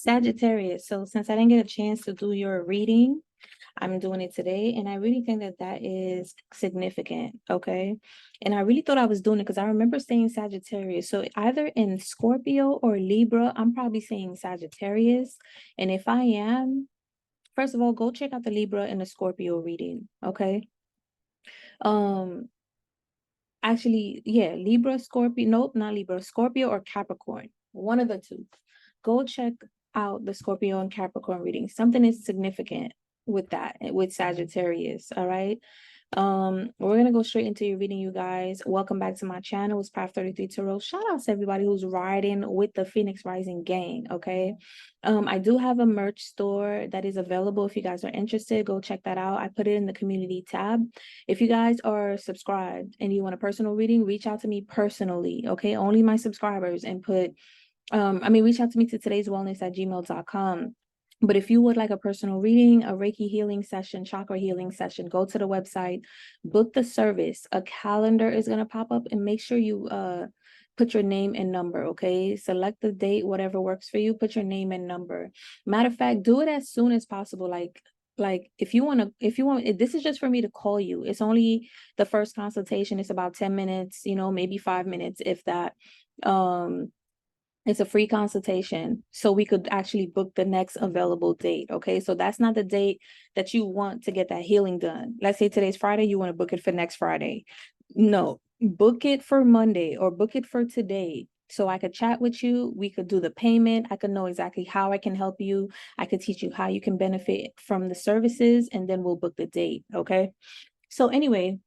Sagittarius. So since I didn't get a chance to do your reading, I'm doing it today. And I really think that that is significant. Okay. And I really thought I was doing it because I remember saying Sagittarius. So either in Scorpio or Libra, I'm probably saying Sagittarius. And if I am, first of all, go check out the Libra and the Scorpio reading. Okay. Um, Actually, yeah, Libra, Scorpio, nope, not Libra, Scorpio or Capricorn, one of the two. Go check out the Scorpio and Capricorn reading. Something is significant with that, with Sagittarius, all right? We're gonna go straight into your reading, you guys. Welcome back to my channel. It's Path 33 Tarot. Shout out to everybody who's riding with the Phoenix Rising gang, okay? I do have a merch store that is available. If you guys are interested, go check that out. I put it in the community tab. If you guys are subscribed and you want a personal reading, reach out to me personally, okay? Only my subscribers, and put reach out to me to today'swellness@gmail.com. But if you would like a personal reading, a Reiki healing session, chakra healing session, go to the website, book the service. A calendar is going to pop up, and make sure you put your name and number, okay? Select the date, whatever works for you, put your name and number. Matter of fact, do it as soon as possible. Like if you want, this is just for me to call you. It's only the first consultation. It's about 10 minutes, maybe 5 minutes, if that. It's a free consultation, so we could actually book the next available date. Okay, so that's not the date that you want to get that healing done. Let's say today's Friday, you want to book it for next Friday. No, book it for Monday or book it for today, so I could chat with you. We could do the payment. I could know exactly how I can help you. I could teach you how you can benefit from the services, and then we'll book the date. Okay, so anyway,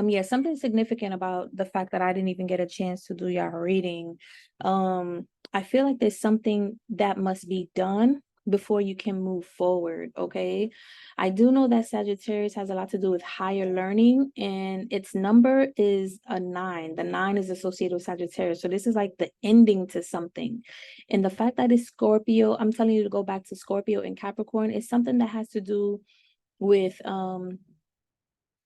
yeah, something significant about the fact that I didn't even get a chance to do your reading. I feel like there's something that must be done before you can move forward. Okay, I do know that Sagittarius has a lot to do with higher learning, and its number is a 9. The 9 is associated with Sagittarius, so this is like the ending to something. And the fact that it's Scorpio, I'm telling you to go back to Scorpio and Capricorn, is something that has to do with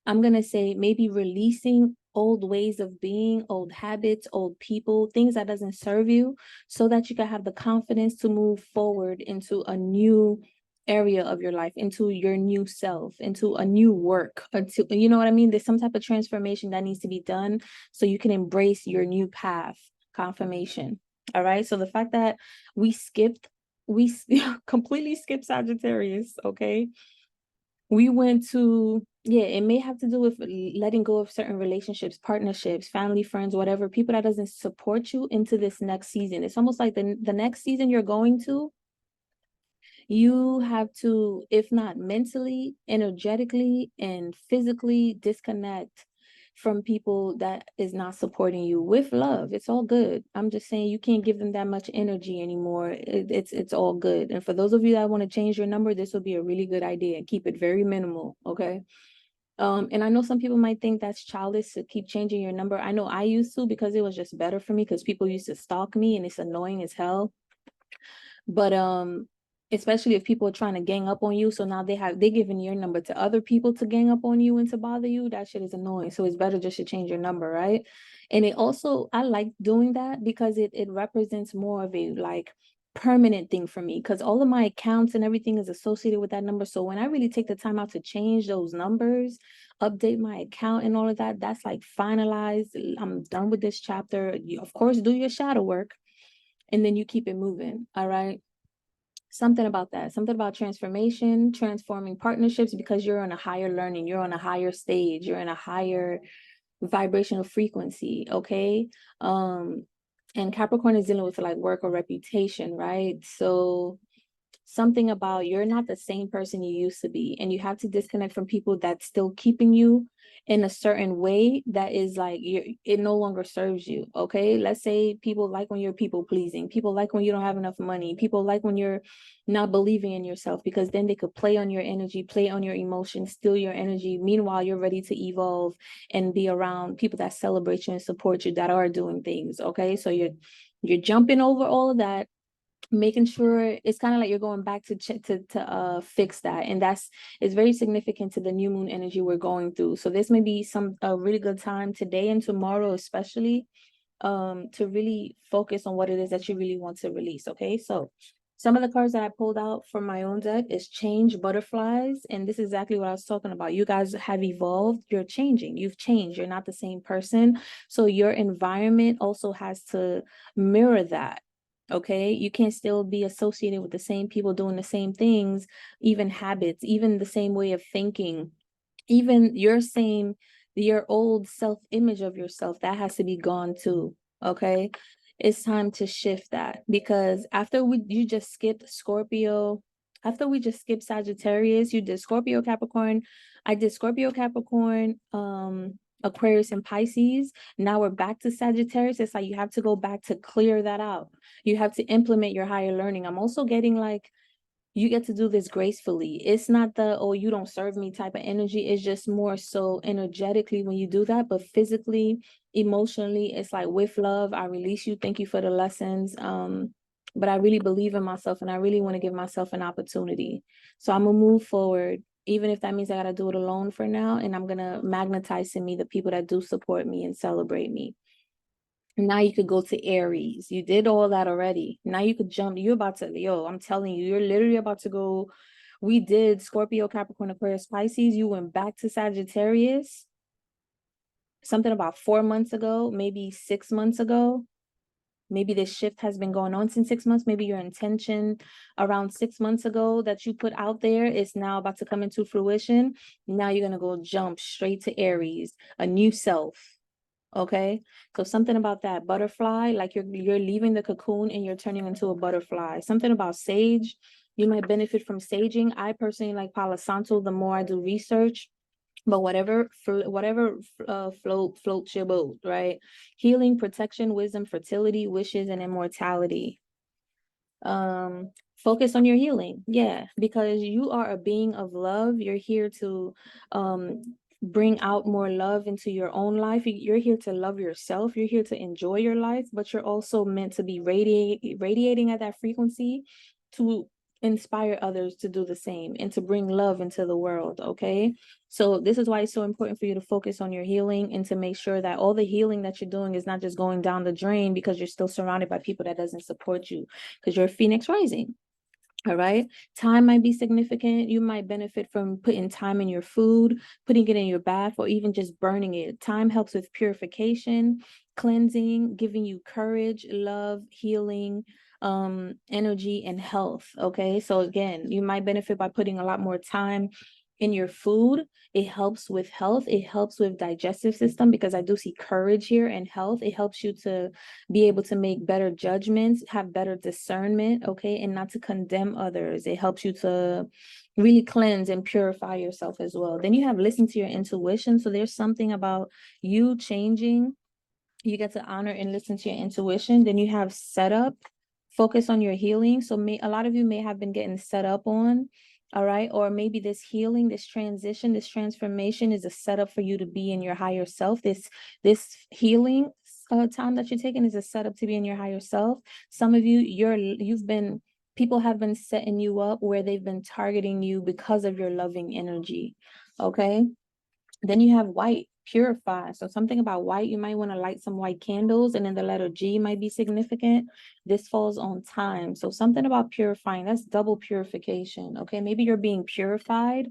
I'm going to say maybe releasing old ways of being, old habits, old people, things that doesn't serve you, so that you can have the confidence to move forward into a new area of your life, into your new self, into a new work, into, you know what I mean? There's some type of transformation that needs to be done so you can embrace your new path, confirmation. All right. So the fact that we completely skipped Sagittarius, okay? We went to, yeah, it may have to do with letting go of certain relationships, partnerships, family, friends, whatever, people that doesn't support you into this next season. It's almost like the next season you're going to, you have to, if not mentally, energetically, and physically disconnect from people that is not supporting you, with love. It's all good. I'm just saying, you can't give them that much energy anymore. It's all good. And for those of you that want to change your number, this will be a really good idea. Keep it very minimal, okay? And I know some people might think that's childish to keep changing your number. I know I used to, because it was just better for me, because people used to stalk me and it's annoying as hell. But especially if people are trying to gang up on you, so now they're giving your number to other people to gang up on you and to bother you. That shit is annoying. So it's better just to change your number, right? And it also, I like doing that because it represents more of a like permanent thing for me, because all of my accounts and everything is associated with that number. So when I really take the time out to change those numbers, update my account and all of that, that's like finalized. I'm done with this chapter. You, of course, do your shadow work, and then you keep it moving. All right. Something about that, something about transformation, transforming partnerships, because you're on a higher learning, you're on a higher stage, you're in a higher vibrational frequency. Okay. And Capricorn is dealing with like work or reputation, right? So something about, you're not the same person you used to be, and you have to disconnect from people that's still keeping you in a certain way that is like, it no longer serves you. Okay, let's say people like when you're people pleasing, people like when you don't have enough money, people like when you're not believing in yourself, because then they could play on your energy, play on your emotions, steal your energy. Meanwhile, you're ready to evolve and be around people that celebrate you and support you, that are doing things. Okay, so you're jumping over all of that, making sure, it's kind of like you're going back to fix that. And it's very significant to the new moon energy we're going through. So this may be a really good time today and tomorrow, especially, to really focus on what it is that you really want to release. Okay, so Some of the cards that I pulled out from my own deck is change, butterflies, and this is exactly what I was talking about. You guys have evolved, you're changing, you've changed, you're not the same person. So your environment also has to mirror that. Okay, you can't still be associated with the same people doing the same things, even habits, even the same way of thinking, even your old self-image of yourself, that has to be gone too. Okay, it's time to shift that, because after you just skipped Scorpio, after we just skipped Sagittarius, you did Scorpio, Capricorn, I did Scorpio, Capricorn, Aquarius and Pisces. Now we're back to Sagittarius. It's like you have to go back to clear that out. You have to implement your higher learning. I'm also getting like, you get to do this gracefully. It's not the, oh, you don't serve me type of energy. It's just more so energetically when you do that, but physically, emotionally, it's like with love, I release you. Thank you for the lessons. But I really believe in myself and I really want to give myself an opportunity. So I'm gonna move forward, even if that means I gotta do it alone for now. And I'm gonna magnetize in me the people that do support me and celebrate me. Now you could go to Aries. You did all that already. Now you could jump. You're about to, I'm telling you, you're literally about to go. We did Scorpio, Capricorn, Aquarius, Pisces. You went back to Sagittarius. Something about 4 months ago, maybe 6 months ago. Maybe this shift has been going on since 6 months. Maybe your intention around 6 months ago that you put out there is now about to come into fruition. Now you're going to go jump straight to Aries, a new self. Okay, so something about that butterfly, like you're leaving the cocoon and you're turning into a butterfly. Something about sage, you might benefit from saging. I personally like Palo Santo the more I do research, but whatever floats your boat, right? Healing, protection, wisdom, fertility, wishes, and immortality. Focus on your healing, because you are a being of love. You're here to bring out more love into your own life. You're here to love yourself. You're here to enjoy your life, but you're also meant to be radiating at that frequency to inspire others to do the same and to bring love into the world. Okay, so this is why it's so important for you to focus on your healing and to make sure that all the healing that you're doing is not just going down the drain because you're still surrounded by people that doesn't support you, because you're a Phoenix rising. All right. Time might be significant. You might benefit from putting time in your food, putting it in your bath, or even just burning it. Time helps with purification, cleansing, giving you courage, love, healing, energy, and health. Okay. So again, you might benefit by putting a lot more time in your food. It helps with health. It helps with digestive system, because I do see courage here and health. It helps you to be able to make better judgments, have better discernment, okay, and not to condemn others. It helps you to really cleanse and purify yourself as well. Then you have listen to your intuition. So there's something about you changing. You get to honor and listen to your intuition. Then you have setup, focus on your healing. So a lot of you may have been getting set up on, all right, or maybe this healing, this transition, this transformation is a setup for you to be in your higher self. This healing time that you're taking is a setup to be in your higher self. Some of you, people have been setting you up where they've been targeting you because of your loving energy. Okay. Then you have white, purify. So something about white, you might want to light some white candles, and then the letter G might be significant. This falls on time. So something about purifying, that's double purification. Okay, maybe you're being purified.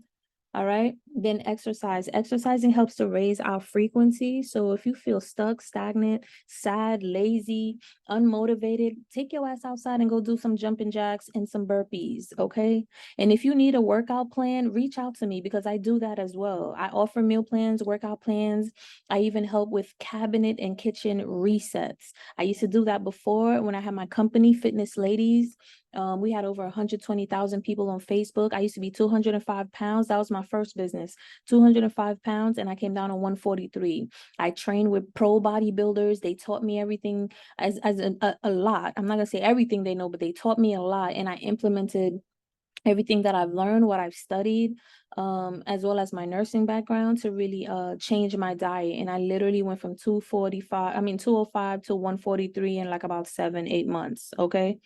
All right. Then exercise. Exercising helps to raise our frequency. So if you feel stuck, stagnant, sad, lazy, unmotivated, take your ass outside and go do some jumping jacks and some burpees. Okay. And if you need a workout plan, reach out to me, because I do that as well. I offer meal plans, workout plans. I even help with cabinet and kitchen resets. I used to do that before when I had my company, Fitness Ladies. We had over 120,000 people on Facebook. I used to be 205 pounds. That was my first business, 205 pounds. And I came down to 143. I trained with pro bodybuilders. They taught me everything as a lot. I'm not going to say everything they know, but they taught me a lot. And I implemented everything that I've learned, what I've studied, as well as my nursing background, to really change my diet. And I literally went from 205 to 143 in like about 7-8 months. Okay.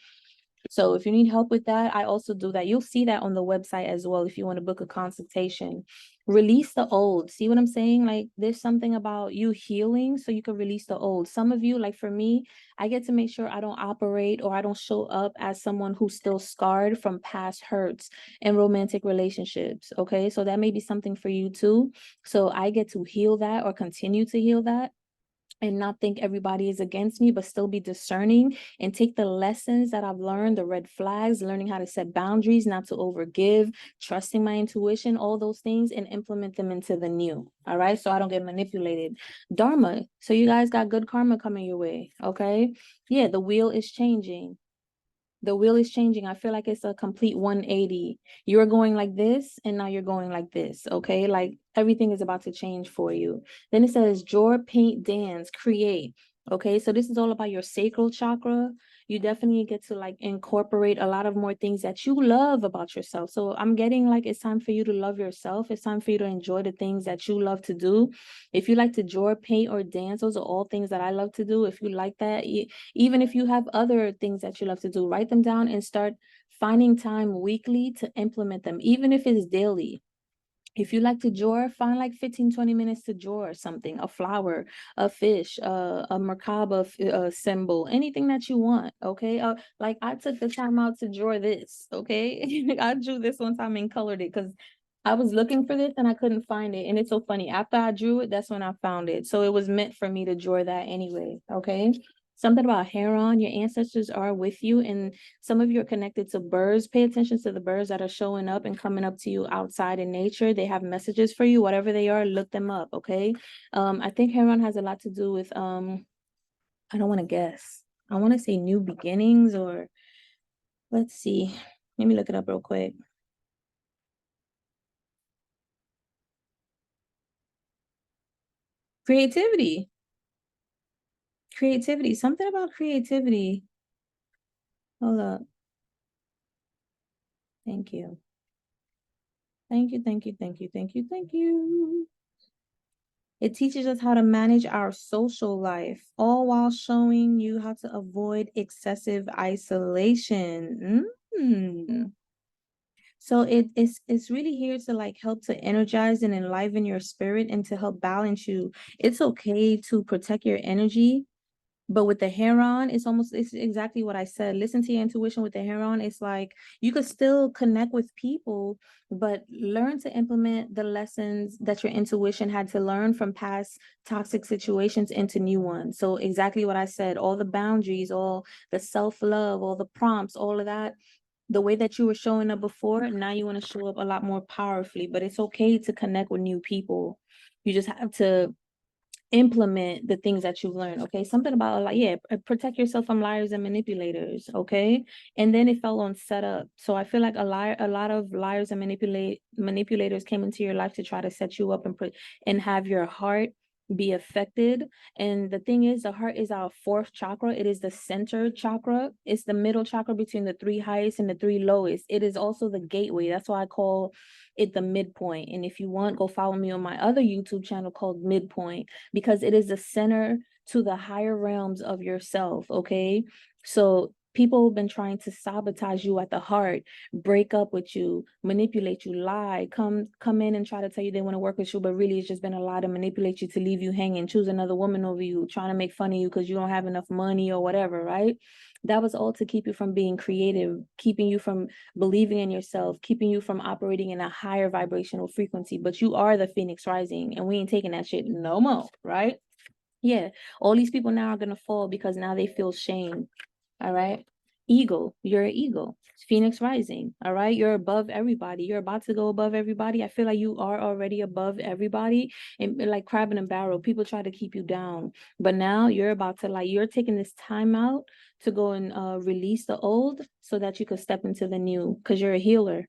So if you need help with that, I also do that. You'll see that on the website as well if you want to book a consultation. Release the old. See what I'm saying? Like there's something about you healing so you can release the old. Some of you, like for me, I get to make sure I don't operate or I don't show up as someone who's still scarred from past hurts and romantic relationships. Okay. So that may be something for you too. So I get to heal that or continue to heal that and not think everybody is against me, but still be discerning and take the lessons that I've learned, the red flags, learning how to set boundaries, not to overgive, trusting my intuition, all those things, and implement them into the new. All right. So I don't get manipulated. Dharma. So you guys got good karma coming your way. Okay. Yeah. The wheel is changing. The wheel is changing. I feel like it's a complete 180. You're going like this, and now you're going like this. Okay. Like everything is about to change for you. Then it says draw, paint, dance, create. Okay. So this is all about your sacral chakra. You definitely get to like incorporate a lot of more things that you love about yourself. So I'm getting like it's time for you to love yourself. It's time for you to enjoy the things that you love to do. If you like to draw, paint, or dance, those are all things that I love to do. If you like that, even if you have other things that you love to do, write them down and start finding time weekly to implement them, even if it's daily. If you like to draw, find like 15-20 minutes to draw or something, a flower, a fish, a Merkaba symbol, anything that you want. Okay. Like I took the time out to draw this. Okay. I drew this one time and colored it because I was looking for this and I couldn't find it. And it's so funny. After I drew it, that's when I found it. So it was meant for me to draw that anyway. Okay. Something about Heron, your ancestors are with you, and some of you are connected to birds. Pay attention to the birds that are showing up and coming up to you outside in nature. They have messages for you, whatever they are, look them up. Okay. I think Heron has a lot to do with I don't want to guess. I want to say new beginnings, or let's see. Let me look it up real quick. Creativity. Creativity. Something about creativity. Hold up. Thank you. Thank you. Thank you. Thank you. Thank you. Thank you. It teaches us how to manage our social life, all while showing you how to avoid excessive isolation. So it's really here to like help to energize and enliven your spirit and to help balance you. It's okay to protect your energy. But with the heron, it's exactly what I said. Listen to your intuition with the heron. It's like you could still connect with people, but learn to implement the lessons that your intuition had to learn from past toxic situations into new ones. So exactly what I said, all the boundaries, all the self-love, all the prompts, all of that. The way that you were showing up before, now you want to show up a lot more powerfully, but it's okay to connect with new people. You just have to implement the things that you've learned. Okay. Something about like, yeah, protect yourself from liars and manipulators. Okay. And then it fell on setup. So I feel like a lot of liars and manipulators came into your life to try to set you up and have your heart be affected. And the thing is, the heart is our fourth chakra. It is the center chakra. It's the middle chakra between the three highest and the three lowest. It is also the gateway. That's why I call it the midpoint. And if you want, go follow me on my other YouTube channel called Midpoint, because it is the center to the higher realms of yourself. Okay. So people have been trying to sabotage you at the heart, break up with you, manipulate you, lie, come in and try to tell you they want to work with you, but really it's just been a lie to manipulate you, to leave you hanging, choose another woman over you, trying to make fun of you because you don't have enough money or whatever, right? That was all to keep you from being creative, keeping you from believing in yourself, keeping you from operating in a higher vibrational frequency. But you are the Phoenix rising, and we ain't taking that shit no more, right? Yeah, all these people now are gonna fall because now they feel shame. All right. Eagle, you're an eagle. Phoenix rising. All right. You're above everybody. You're about to go above everybody. I feel like you are already above everybody. And like crab in a barrel, people try to keep you down. But now you're about to you're taking this time out to go and release the old so that you could step into the new, because you're a healer.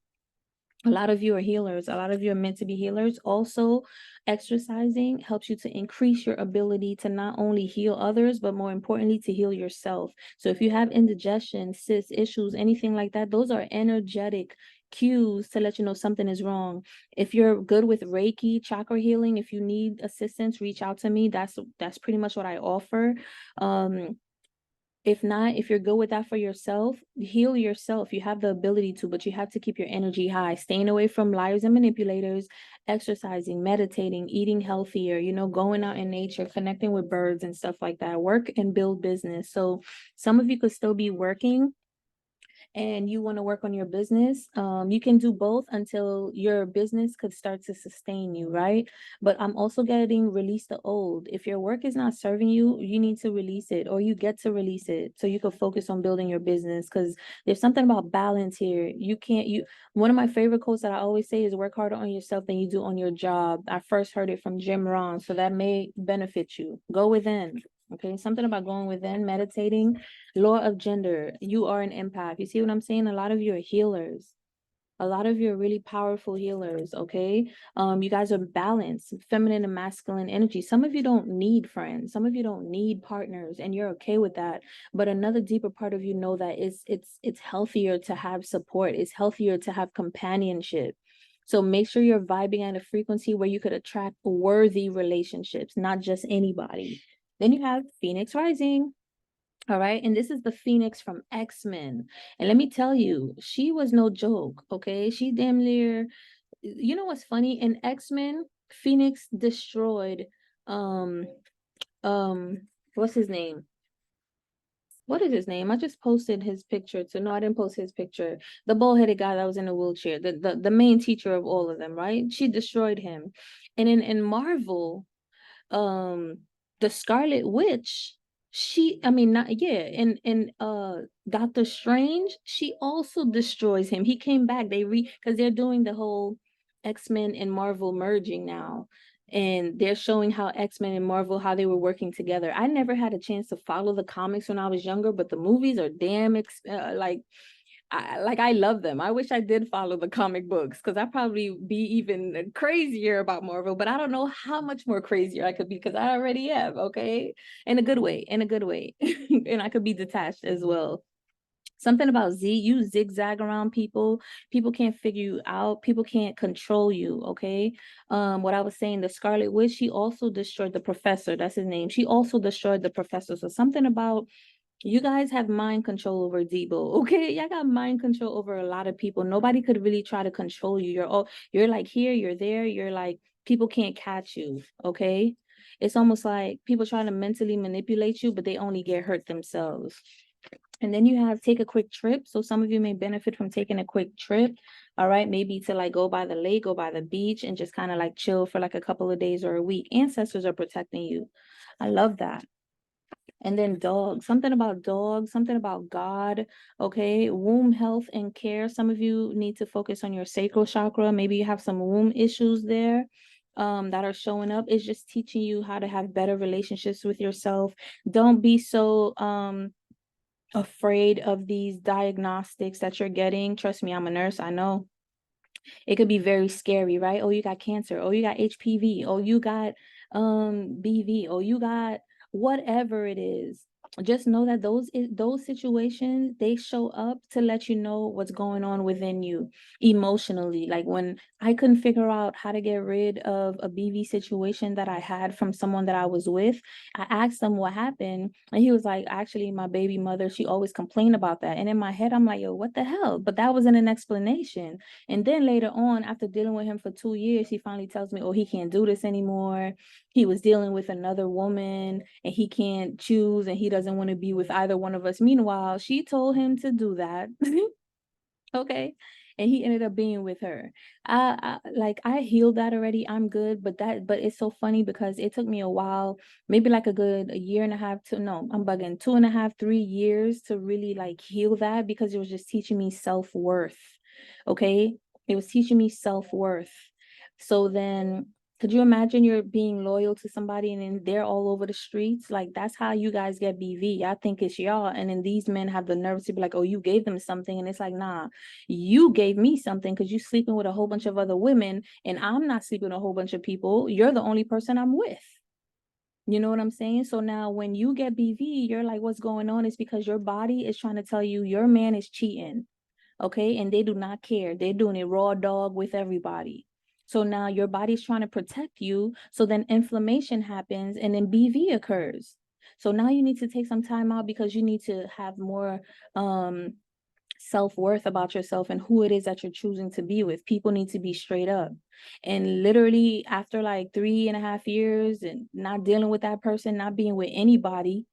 A lot of you are healers. A lot of you are meant to be healers. Also, exercising helps you to increase your ability to not only heal others, but more importantly, to heal yourself. So if you have indigestion, cysts, issues, anything like that, those are energetic cues to let you know something is wrong. If you're good with Reiki, chakra healing, if you need assistance, reach out to me. That's pretty much what I offer. If not, if you're good with that for yourself, heal yourself. You have the ability to, but you have to keep your energy high, staying away from liars and manipulators, exercising, meditating, eating healthier, you know, going out in nature, connecting with birds and stuff like that. Work and build business. So some of you could still be working and you want to work on your business, you can do both until your business could start to sustain you, right? But I'm also getting release the old. If your work is not serving you, you need to release it, or you get to release it so you can focus on building your business, because there's something about balance here. You can't, you, one of my favorite quotes that I always say is work harder on yourself than you do on your job. I first heard it from Jim Rohn, so that may benefit you. Go within. Okay, something about going within, meditating. Law of gender, you are an empath. You see what I'm saying? A lot of you are healers. A lot of you are really powerful healers, okay? You guys are balanced, feminine and masculine energy. Some of you don't need friends. Some of you don't need partners, and you're okay with that. But another deeper part of you know that it's healthier to have support. It's healthier to have companionship. So make sure you're vibing at a frequency where you could attract worthy relationships, not just anybody. Then you have Phoenix rising. All right. And this is the Phoenix from X-Men. And let me tell you, she was no joke. Okay. She damn near, you know what's funny? In X-Men, Phoenix destroyed um um what's his name? What is his name? I just posted his picture to no, I didn't post his picture. The bald-headed guy that was in a wheelchair, the main teacher of all of them, right? She destroyed him. And in Marvel, um the Scarlet Witch, she, I mean, not, yeah, in Doctor Strange, she also destroys him. He came back, because they're doing the whole X-Men and Marvel merging now, and they're showing how X-Men and Marvel, how they were working together. I never had a chance to follow the comics when I was younger, but the movies are damn like, I love them. I wish I did follow the comic books, because I'd probably be even crazier about Marvel, but I don't know how much more crazier I could be, because I already am, okay? In a good way, in a good way. And I could be detached as well. Something about Z, you zigzag around people. People can't figure you out. People can't control you, okay? What I was saying, the Scarlet Witch, she also destroyed the professor. That's his name. She also destroyed the professor. So something about, you guys have mind control over Debo, okay? Y'all got mind control over a lot of people. Nobody could really try to control you. You're like here, you're there, you're like, people can't catch you, okay? It's almost like people trying to mentally manipulate you, but they only get hurt themselves. And then you have take a quick trip. So some of you may benefit from taking a quick trip, all right? Maybe to like go by the lake, go by the beach, and just kind of like chill for like a couple of days or a week. Ancestors are protecting you. I love that. And then dogs, something about dogs, something about God, okay? Womb health and care. Some of you need to focus on your sacral chakra. Maybe you have some womb issues there that are showing up. It's just teaching you how to have better relationships with yourself. Don't be so afraid of these diagnostics that you're getting. Trust me, I'm a nurse, I know. It could be very scary, right? Oh, you got cancer. Oh, you got HPV. Oh, you got BV. Oh, you got whatever it is. Just know that those situations, they show up to let you know what's going on within you emotionally. Like when I couldn't figure out how to get rid of a BV situation that I had from someone that I was with, I asked him what happened, and he was like, actually, my baby mother, she always complained about that. And in my head, I'm like, yo, what the hell? But that wasn't an explanation. And then later on, after dealing with him for 2 years, he finally tells me, oh, he can't do this anymore. He was dealing with another woman and he can't choose and he doesn't want to be with either one of us. Meanwhile, she told him to do that. Okay. And he ended up being with her. I healed that already. I'm good. But it's so funny because it took me a while, maybe like a year and a half to, no, I'm bugging, 2.5, 3 years to really like heal that, because it was just teaching me self-worth. Okay. It was teaching me self-worth. So then, could you imagine you're being loyal to somebody and then they're all over the streets? Like, that's how you guys get BV. I think it's y'all. And then these men have the nerve to be like, oh, you gave them something. And it's like, nah, you gave me something because you're sleeping with a whole bunch of other women and I'm not sleeping with a whole bunch of people. You're the only person I'm with. You know what I'm saying? So now when you get BV, you're like, what's going on? It's because your body is trying to tell you your man is cheating. Okay. And they do not care. They're doing it raw dog with everybody. So now your body's trying to protect you. So then inflammation happens and then BV occurs. So now you need to take some time out because you need to have more self-worth about yourself and who it is that you're choosing to be with. People need to be straight up. And literally after like 3.5 years and not dealing with that person, not being with anybody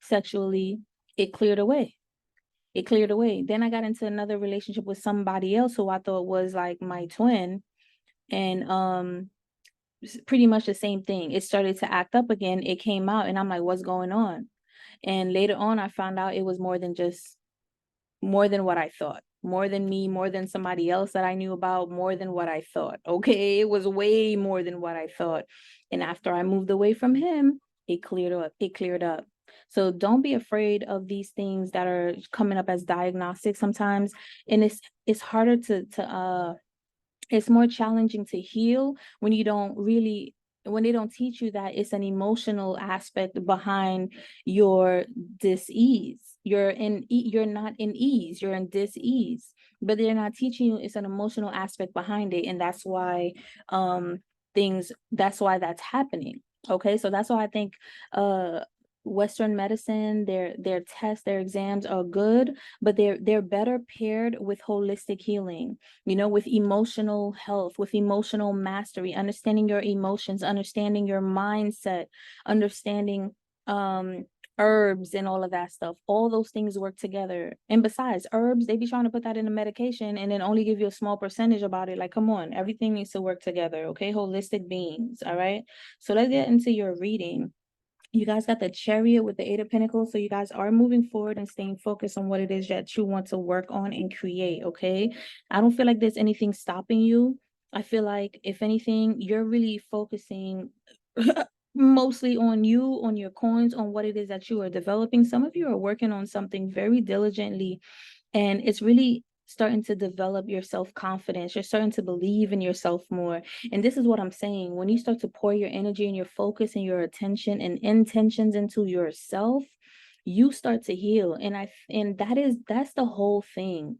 sexually, it cleared away. It cleared away. Then I got into another relationship with somebody else who I thought was like my twin. And pretty much the same thing. It started to act up again. It came out and I'm like, what's going on? And later on, I found out it was more than what I thought, more than me, more than somebody else that I knew about, more than what I thought. Okay. It was way more than what I thought. And after I moved away from him, it cleared up. It cleared up. So don't be afraid of these things that are coming up as diagnostics sometimes. And it's harder to it's more challenging to heal when they don't teach you that it's an emotional aspect behind your dis-ease. You're not in ease, you're in dis-ease, but they're not teaching you it's an emotional aspect behind it. And that's why that's why that's happening. Okay, so that's why I think Western medicine, their tests, their exams are good, but they're better paired with holistic healing, with emotional health, with emotional mastery, understanding your emotions, understanding your mindset, understanding herbs and all of that stuff. All those things work together. And besides, herbs, they be trying to put that in a medication and then only give you a small percentage about it. Like, come on, everything needs to work together. Okay, holistic beings. All right, so let's get into your reading. You guys got the Chariot with the Eight of Pentacles. So you guys are moving forward and staying focused on what it is that you want to work on and create, okay? I don't feel like there's anything stopping you. I feel like, if anything, you're really focusing mostly on you, on your coins, on what it is that you are developing. Some of you are working on something very diligently, and it's really starting to develop your self-confidence. You're starting to believe in yourself more. And this is what I'm saying. When you start to pour your energy and your focus and your attention and intentions into yourself, you start to heal. And that's the whole thing.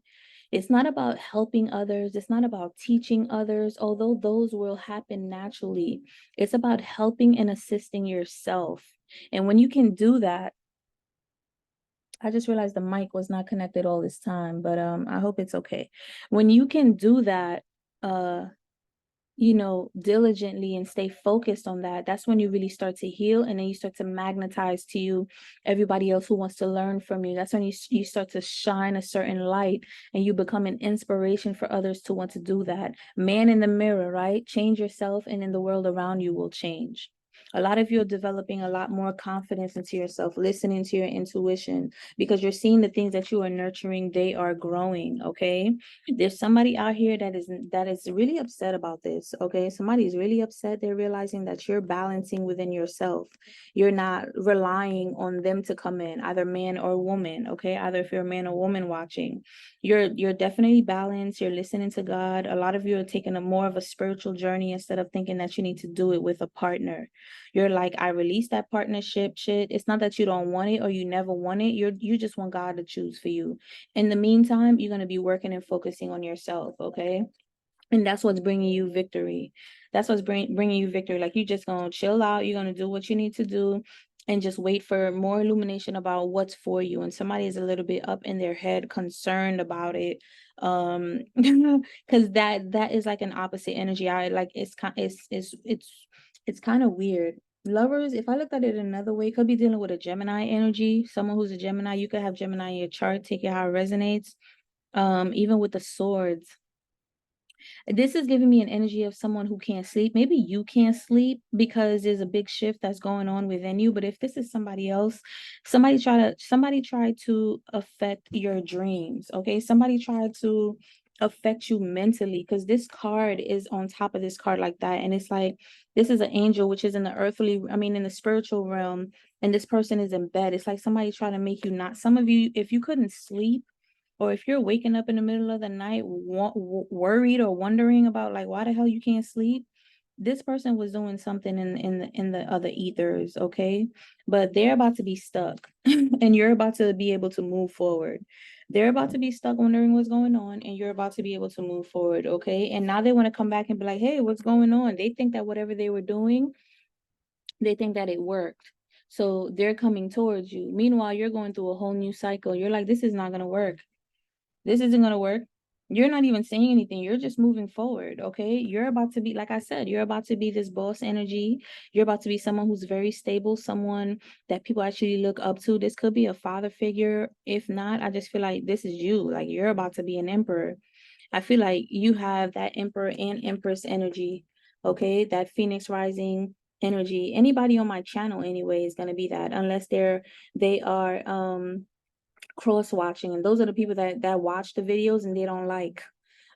It's not about helping others. It's not about teaching others, although those will happen naturally. It's about helping and assisting yourself. And when you can do that, I just realized the mic was not connected all this time, but I hope it's okay. When you can do that, diligently and stay focused on that, that's when you really start to heal, and then you start to magnetize to you everybody else who wants to learn from you. That's when you start to shine a certain light, and you become an inspiration for others to want to do that. Man in the mirror, right? Change yourself, and then the world around you will change. A lot of you are developing a lot more confidence into yourself, listening to your intuition, because you're seeing the things that you are nurturing, they are growing, okay? There's somebody out here that is really upset about this, okay? Somebody's really upset. They're realizing that you're balancing within yourself. You're not relying on them to come in, either man or woman, okay? Either if you're a man or woman watching. You're definitely balanced. You're listening to God. A lot of you are taking a more of a spiritual journey instead of thinking that you need to do it with a partner. You're like, I release that partnership shit. It's not that you don't want it or you never want it. You just want God to choose for you. In the meantime, you're going to be working and focusing on yourself, okay? And that's what's bringing you victory. That's what's bringing you victory. Like, you just going to chill out. You're going to do what you need to do and just wait for more illumination about what's for you. And somebody is a little bit up in their head, concerned about it. Because that is like an opposite energy. It's kind of weird. Lovers, if I looked at it another way, could be dealing with a Gemini energy. Someone who's a Gemini, you could have Gemini in your chart. Take it how it resonates. Even with the swords, this is giving me an energy of someone who can't sleep. Maybe you can't sleep because there's a big shift that's going on within you. But if this is somebody else, somebody tried to affect your dreams. Okay, somebody tried to affect you mentally, because this card is on top of this card like that, and it's like, this is an angel, which is in the spiritual realm, and this person is in bed. It's like somebody trying to make you not. Some of you, if you couldn't sleep, or if you're waking up in the middle of the night worried or wondering about like why the hell you can't sleep, this person was doing something in the other ethers, okay? But they're about to be stuck and you're about to be able to move forward. They're about to be stuck wondering what's going on, and you're about to be able to move forward, okay? And now they want to come back and be like, hey, what's going on? They think that whatever they were doing, they think that it worked. So they're coming towards you. Meanwhile, you're going through a whole new cycle. You're like, this is not going to work. This isn't going to work. You're not even saying anything. You're just moving forward. Okay. You're about to be, like I said, you're about to be this boss energy. You're about to be someone who's very stable, someone that people actually look up to. This could be a father figure. If not, I just feel like this is you. Like you're about to be an emperor. I feel like you have that emperor and empress energy. Okay. That Phoenix rising energy. Anybody on my channel anyway is going to be that, unless they are cross watching, and those are the people that watch the videos and they don't like.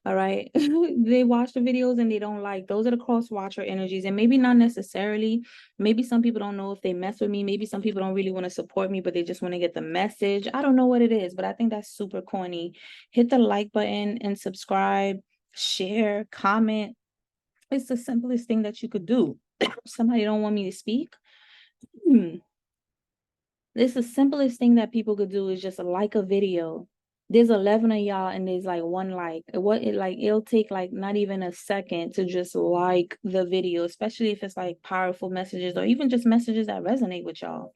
All right. They watch the videos and they don't like. Those are the cross watcher energies. And maybe not necessarily, maybe some people don't know if they mess with me, maybe some people don't really want to support me, but they just want to get the message. I don't know what it is, but I think that's super corny. Hit the like button and subscribe, share, comment. It's the simplest thing that you could do. Somebody don't want me to speak. It's the simplest thing that people could do is just like a video. There's 11 of y'all and there's like one like. It'll take like not even a second to just like the video, especially if it's like powerful messages or even just messages that resonate with y'all.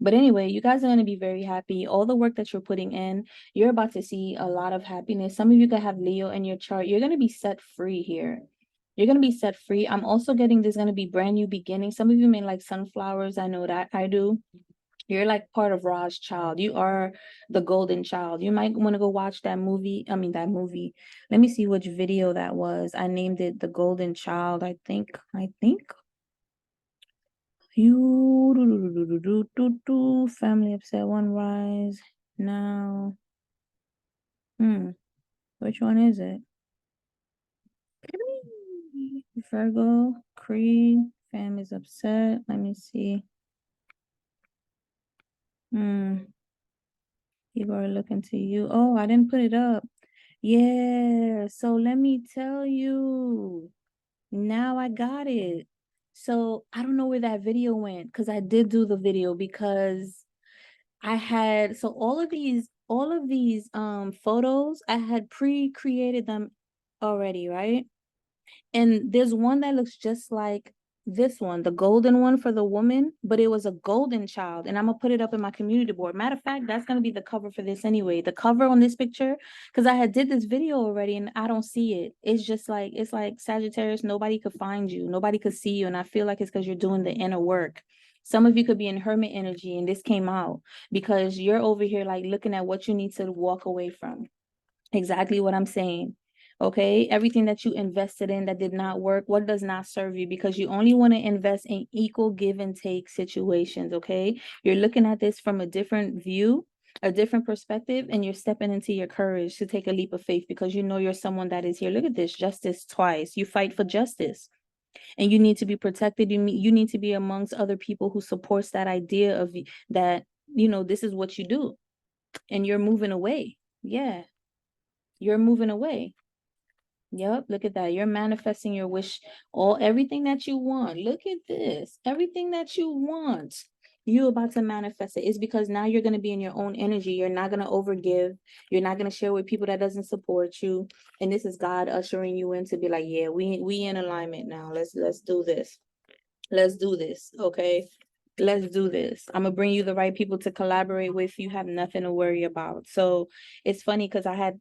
But anyway, you guys are going to be very happy. All the work that you're putting in, you're about to see a lot of happiness. Some of you could have Leo in your chart. You're going to be set free here. You're going to be set free. I'm also getting there's going to be brand new beginnings. Some of you may like sunflowers. I know that I do. You're like part of Ra's child. You are the golden child. You might want to go watch that movie. I mean, that movie. Let me see which video that was. I named it The Golden Child. I think. You family upset one rise. Now. Which one is it? Virgo, Creed, family's upset. Let me see. People are looking to you. Oh, I didn't put it up. Yeah, so let me tell you. Now I got it. So I don't know where that video went because I did do the video because I had so all of these photos, I had pre-created them already, right? And there's one that looks just like this one, the golden one for the woman, but it was a golden child. And I'm gonna put it up in my community board. Matter of fact, that's gonna be the cover for this anyway. The cover on this picture, because I had did this video already and I don't see it. It's just like it's like Sagittarius, nobody could find you, nobody could see you. And I feel like it's because you're doing the inner work. Some of you could be in hermit energy, and this came out because you're over here like looking at what you need to walk away from. Exactly what I'm saying. Okay, everything that you invested in that did not work, what does not serve you, because you only want to invest in equal give and take situations. Okay, you're looking at this from a different view, a different perspective, and you're stepping into your courage to take a leap of faith because you know you're someone that is here. Look at this, justice twice. You fight for justice and you need to be protected. You need to be amongst other people who supports that idea of that, this is what you do, and you're moving away. Yeah, you're moving away. Yep, look at that. You're manifesting your wish, everything that you want. Look at this. Everything that you want. You about to manifest it. It's because now you're going to be in your own energy. You're not going to overgive. You're not going to share with people that doesn't support you. And this is God ushering you in to be like, yeah, we in alignment now. Let's do this. Let's do this. Okay. Let's do this. I'm gonna bring you the right people to collaborate with. You have nothing to worry about. So it's funny because I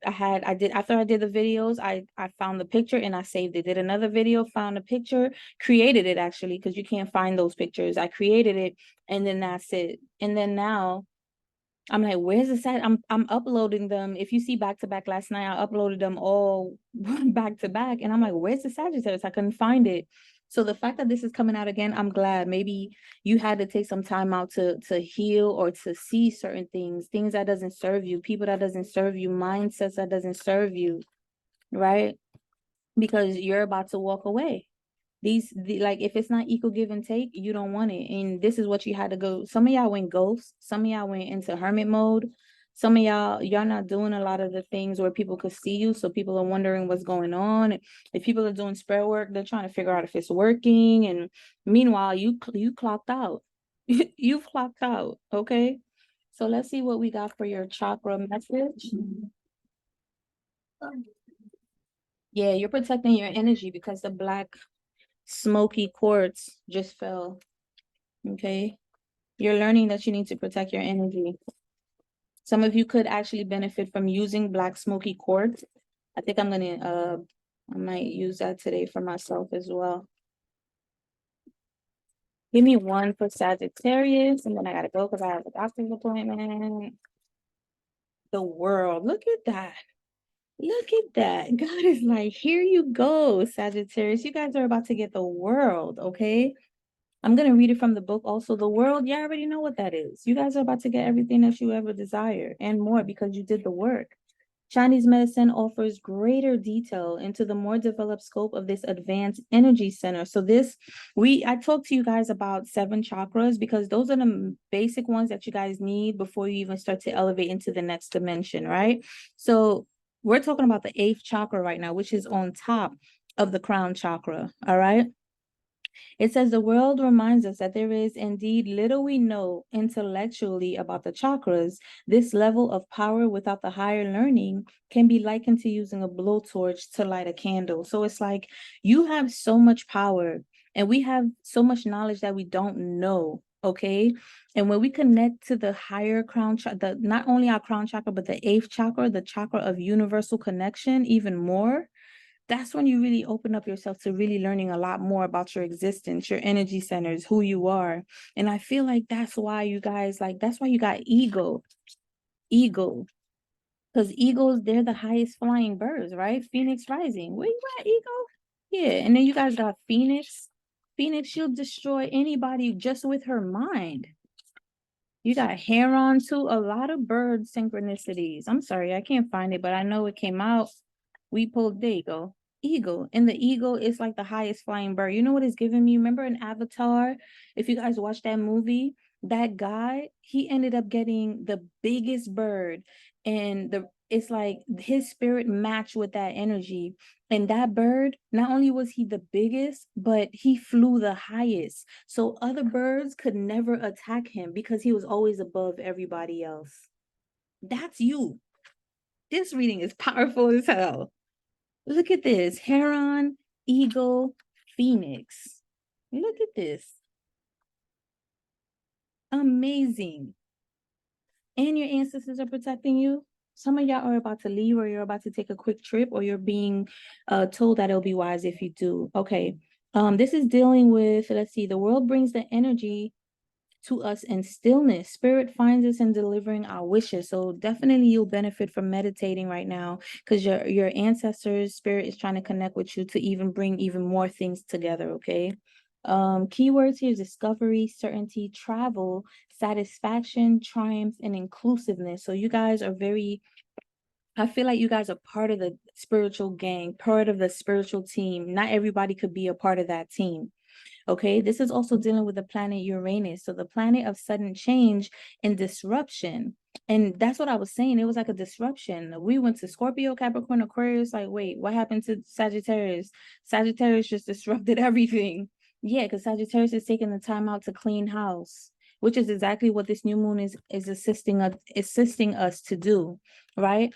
did after I did the videos, I found the picture and I saved it. Did another video, found a picture, created it actually, because you can't find those pictures. I created it and then that's it. And then now I'm like, where's the set? I'm uploading them. If you see back to back last night, I uploaded them all back to back. And I'm like, where's the Sagittarius? I couldn't find it. So the fact that this is coming out again, I'm glad. Maybe you had to take some time out to heal or to see certain things that doesn't serve you, people that doesn't serve you, mindsets that doesn't serve you, right? Because you're about to walk away. Like if it's not equal give and take, you don't want it. And this is what you had to go. Some of y'all went ghost, some of y'all went into hermit mode, some of y'all not doing a lot of the things where people could see you, so people are wondering what's going on. If people are doing spread work, they're trying to figure out if it's working, and meanwhile you clocked out. You've clocked out. Okay, so let's see what we got for your chakra message. Yeah, you're protecting your energy because the black smoky quartz just fell. Okay, You're learning that you need to protect your energy. Some of you could actually benefit from using black smoky quartz. I think I'm gonna I might use that today for myself as well. Give me one for Sagittarius, and then I gotta go because I have a doctor's appointment. The world. Look at that. Look at that. God is like, here you go, Sagittarius. You guys are about to get the world, okay? I'm going to read it from the book. Also, the world, you already know what that is. You guys are about to get everything that you ever desire and more because you did the work. Chinese medicine offers greater detail into the more developed scope of this advanced energy center. So I talked to you guys about 7 chakras because those are the basic ones that you guys need before you even start to elevate into the next dimension, right? So we're talking about the 8th chakra right now, which is on top of the crown chakra, all right? It says the world reminds us that there is indeed little we know intellectually about the chakras. This level of power without the higher learning can be likened to using a blowtorch to light a candle. So it's like you have so much power and we have so much knowledge that we don't know. Okay. And when we connect to the higher crown chakra, not only our crown chakra, but the 8th chakra, the chakra of universal connection, even more, that's when you really open up yourself to really learning a lot more about your existence, your energy centers, who you are. And I feel like that's why you guys, like, that's why you got ego. Because eagles, they're the highest flying birds, right? Phoenix rising. Where you at, eagle? Yeah. And then you guys got Phoenix. Phoenix, she'll destroy anybody just with her mind. You got heron too, a lot of bird synchronicities. I'm sorry, I can't find it, but I know it came out. We pulled, there you go. Eagle. And the eagle is like the highest flying bird. You know what it's giving me? Remember in Avatar? If you guys watched that movie, that guy, he ended up getting the biggest bird. And it's like his spirit matched with that energy. And that bird, not only was he the biggest, but he flew the highest. So other birds could never attack him because he was always above everybody else. That's you. This reading is powerful as hell. Look at this. Heron, eagle, phoenix. Look at this. Amazing. And your ancestors are protecting you. Some of y'all are about to leave, or you're about to take a quick trip, or you're being told that it'll be wise if you do. Okay. This is dealing with, let's see, the world brings the energy to us in stillness. Spirit finds us in delivering our wishes. So definitely you'll benefit from meditating right now because your ancestors' spirit is trying to connect with you to even bring even more things together. Okay. Keywords here: discovery, certainty, travel, satisfaction, triumph, and inclusiveness. So you guys are I feel like you guys are part of the spiritual gang, part of the spiritual team. Not everybody could be a part of that team. Okay, this is also dealing with the planet Uranus. So the planet of sudden change and disruption. And that's what I was saying. It was like a disruption. We went to Scorpio, Capricorn, Aquarius. Like, wait, what happened to Sagittarius? Sagittarius just disrupted everything. Yeah, because Sagittarius is taking the time out to clean house, which is exactly what this new moon is assisting us to do, right?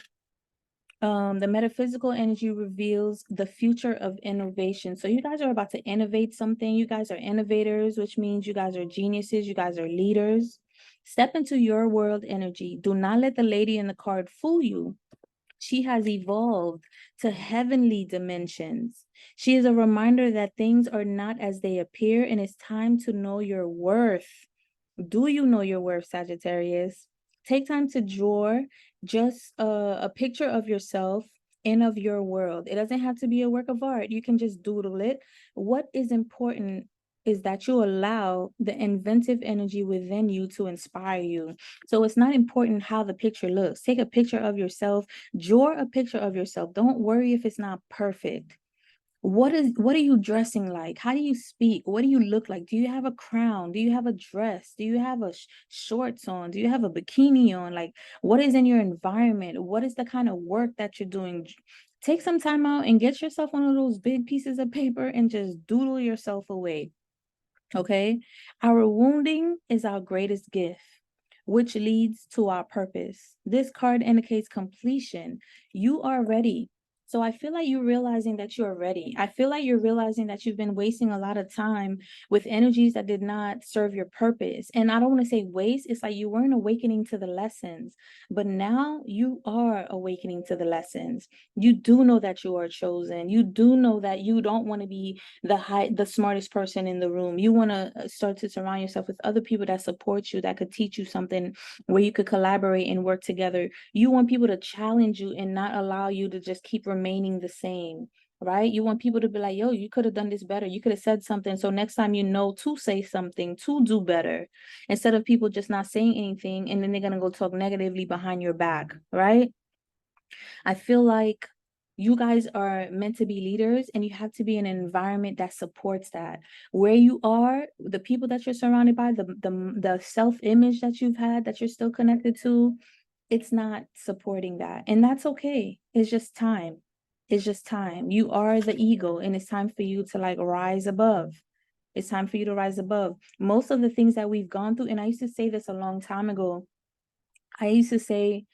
The metaphysical energy reveals the future of innovation. So you guys are about to innovate something. You guys are innovators, which means you guys are geniuses. You guys are leaders. Step into your world energy. Do not let the lady in the card fool you. She has evolved to heavenly dimensions. She is a reminder that things are not as they appear, and it's time to know your worth. Do you know your worth, Sagittarius? Take time to draw just a picture of yourself and of your world. It doesn't have to be a work of art. You can just doodle it. What is important is that you allow the inventive energy within you to inspire you. So it's not important how the picture looks. Take a picture of yourself, draw a picture of yourself. Don't worry if it's not perfect. What are you dressing like? How do you speak? What do you look like? Do you have a crown? Do you have a dress? Do you have a shorts on? Do you have a bikini on? Like, what is in your environment? What is the kind of work that you're doing? Take some time out and get yourself one of those big pieces of paper and just doodle yourself away. Okay? Our wounding is our greatest gift, which leads to our purpose. This card indicates completion. You are ready So I feel like you're realizing that you're ready. I feel like you're realizing that you've been wasting a lot of time with energies that did not serve your purpose. And I don't want to say waste. It's like you weren't awakening to the lessons, but now you are awakening to the lessons. You do know that you are chosen. You do know that you don't want to be the smartest person in the room. You want to start to surround yourself with other people that support you, that could teach you something, where you could collaborate and work together. You want people to challenge you and not allow you to just keep remaining the same, right? You want people to be like, yo, you could have done this better. You could have said something. So next time you know to say something, to do better, instead of people just not saying anything and then they're going to go talk negatively behind your back, right? I feel like you guys are meant to be leaders, and you have to be in an environment that supports that. Where you are, the people that you're surrounded by, the self-image that you've had, that you're still connected to, it's not supporting that. And that's okay. It's just time. It's just time. You are the eagle, and it's time for you to like rise above. It's time for you to rise above. Most of the things that we've gone through, and I used to say this a long time ago. I used to say,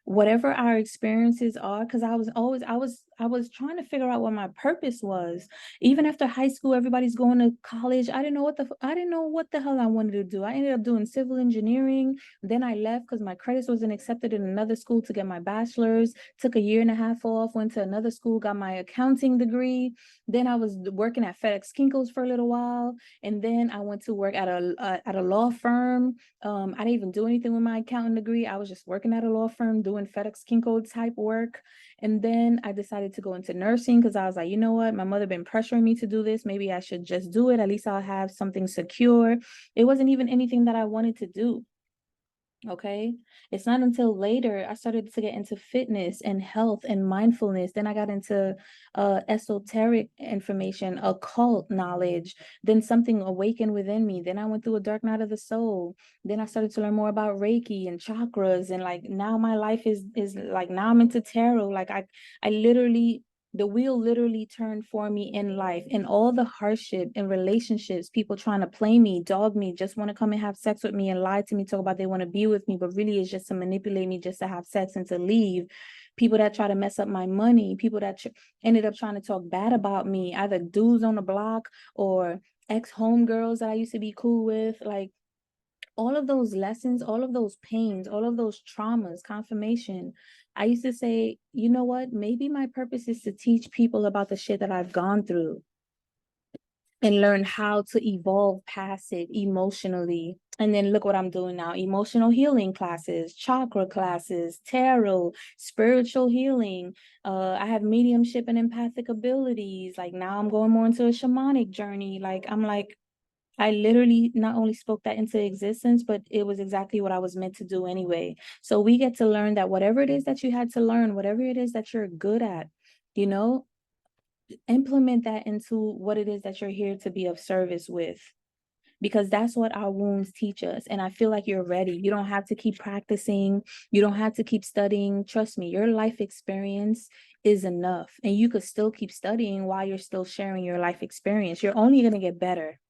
whatever our experiences are, because I was trying to figure out what my purpose was. Even after high school, everybody's going to college. I didn't know what the hell I wanted to do. I ended up doing civil engineering. Then I left because my credits wasn't accepted in another school to get my bachelor's. Took a year and a half off, went to another school, got my accounting degree. Then I was working at FedEx Kinko's for a little while, and then I went to work at a law firm. I didn't even do anything with my accounting degree. I was just working at a law firm doing FedEx Kinko type work. And then I decided to go into nursing because I was like, you know what? My mother been pressuring me to do this. Maybe I should just do it. At least I'll have something secure. It wasn't even anything that I wanted to do. Okay. It's not until later I started to get into fitness and health and mindfulness. Then I got into esoteric information, occult knowledge. Then something awakened within me. Then I went through a dark night of the soul. Then I started to learn more about Reiki and chakras. And like now my life is like, now I'm into tarot. Like I literally, the wheel literally turned for me in life, and all the hardship in relationships, people trying to play me, dog me, just want to come and have sex with me and lie to me, talk about they want to be with me, but really it's just to manipulate me, just to have sex and to leave. People that try to mess up my money, people that ended up trying to talk bad about me, either dudes on the block or ex homegirls that I used to be cool with. Like all of those lessons, all of those pains, all of those traumas, confirmation. I used to say, you know what? Maybe my purpose is to teach people about the shit that I've gone through and learn how to evolve past it emotionally. And then look what I'm doing now: emotional healing classes, chakra classes, tarot, spiritual healing. I have mediumship and empathic abilities. Like now I'm going more into a shamanic journey. Like I'm like, I literally not only spoke that into existence, but it was exactly what I was meant to do anyway. So we get to learn that whatever it is that you had to learn, whatever it is that you're good at, you know, implement that into what it is that you're here to be of service with, because that's what our wounds teach us. And I feel like you're ready. You don't have to keep practicing. You don't have to keep studying. Trust me, your life experience is enough. And you could still keep studying while you're still sharing your life experience. You're only going to get better.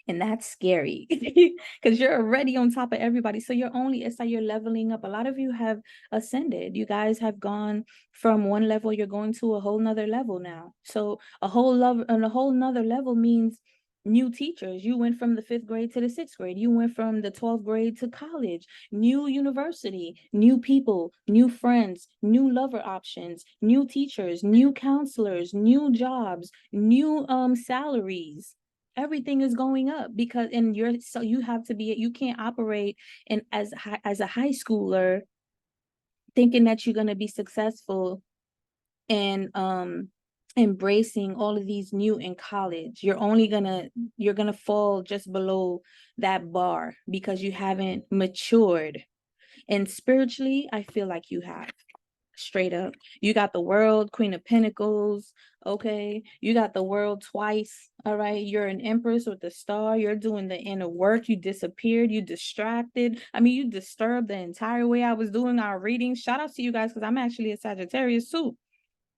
And that's scary because you're already on top of everybody. So it's like you're leveling up. A lot of you have ascended. You guys have gone from one level, you're going to a whole nother level now. So a whole nother level means new teachers. You went from the 5th grade to the 6th grade. You went from the 12th grade to college, new university, new people, new friends, new lover options, new teachers, new counselors, new jobs, new salaries. Everything is going up because you have to be, you can't operate as a high schooler thinking that you're going to be successful and embracing all of these new in college. You're gonna fall just below that bar because you haven't matured. And spiritually, I feel like you have. Straight up. You got the world, Queen of Pentacles. Okay. You got the world twice. All right. You're an empress with the star. You're doing the inner work. You disappeared. You distracted. I mean, you disturbed the entire way I was doing our reading. Shout out to you guys because I'm actually a Sagittarius too.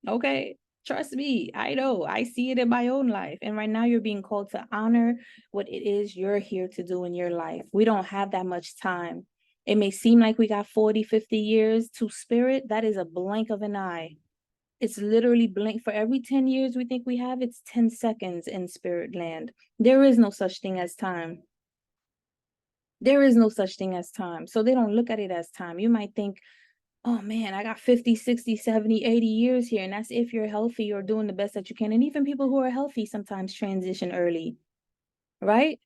Okay. Trust me. I know. I see it in my own life. And right now you're being called to honor what it is you're here to do in your life. We don't have that much time. It may seem like we got 40, 50 years to spirit. That is a blink of an eye. It's literally blink. For every 10 years we think we have, it's 10 seconds in spirit land. There is no such thing as time. There is no such thing as time. So they don't look at it as time. You might think, oh man, I got 50, 60, 70, 80 years here. And that's if you're healthy or doing the best that you can. And even people who are healthy sometimes transition early, right?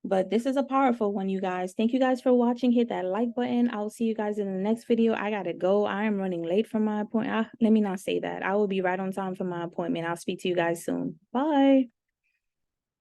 But this is a powerful one, you guys. Thank you guys for watching. Hit that like button. I'll see you guys in the next video. I gotta go. I am running late for my appointment. Let me not say that. I will be right on time for my appointment. I'll speak to you guys soon. Bye.